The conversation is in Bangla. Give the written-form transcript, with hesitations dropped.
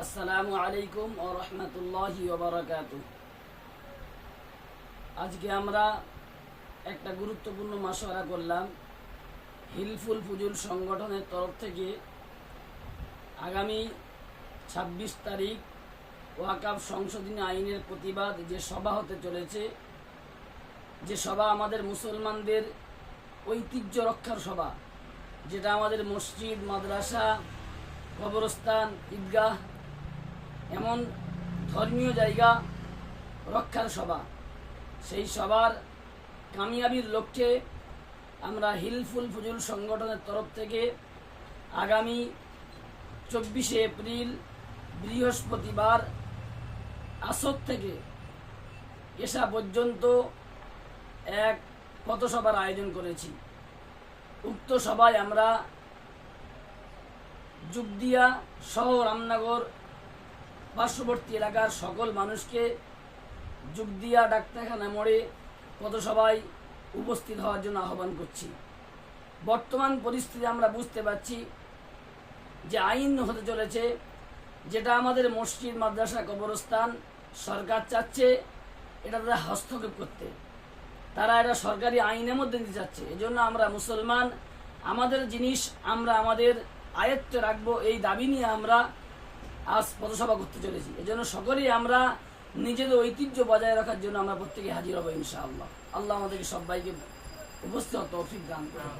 আসসালামু আলাইকুম ওয়া রাহমাতুল্লাহি ওয়া বারাকাতুহু। আজকে আমরা একটা গুরুত্বপূর্ণ মাশওয়ারা করলাম। হিলফুল ফুজুল সংগঠনের তরফ থেকে আগামী ২৬ তারিখ ওয়াকফ সংশোধনী আইনের প্রতিবাদ যে সভা হতে চলেছে, যে সভা আমাদের মুসলমানদের ঐতিহ্য রক্ষার সভা, যেটা আমাদের মসজিদ, মাদ্রাসা, কবরস্থান, ঈদগাহ এমন ধর্মীয় জায়গা রক্ষার সভা, সেই সভার কামিয়াবির লক্ষ্যে আমরা হিলফুল ফুজুল সংগঠনের তরফ থেকে আগামী ২৪শে এপ্রিল বৃহস্পতিবার আসর থেকে এশা পর্যন্ত এক পথসভার আয়োজন করেছি। উক্ত সভায় আমরা যুগদিয়া সহ রামনগর পার্শ্ববর্তী এলাকার সকল মানুষকে যুগদিয়া ডাক্তারখানা মোড়ে পথসভায় উপস্থিত হওয়ার জন্য আহ্বান করছি। বর্তমান পরিস্থিতি আমরা বুঝতে পারছি যে আইন হতে চলেছে, যেটা আমাদের মসজিদ, মাদ্রাসা, কবরস্থান সরকার চাচ্ছে এটা তাদের হস্তক্ষেপ করতে, তারা এটা সরকারি আইনের মধ্যে নিতে চাচ্ছে। এজন্য আমরা মুসলমান আমাদের জিনিস আমরা আমাদের আয়ত্তে রাখবো, এই দাবি নিয়ে আমরা আজ পথসভা করতে চলেছি। এজন্য সকলেই আমরা নিজেদের ঐতিহ্য বজায় রাখার জন্য আমরা প্রত্যেকে হাজির হবো ইনশাআল্লাহ। আল্লাহ আমাদেরকে সবাইকে উপস্থিত তৌফিক দান করুন।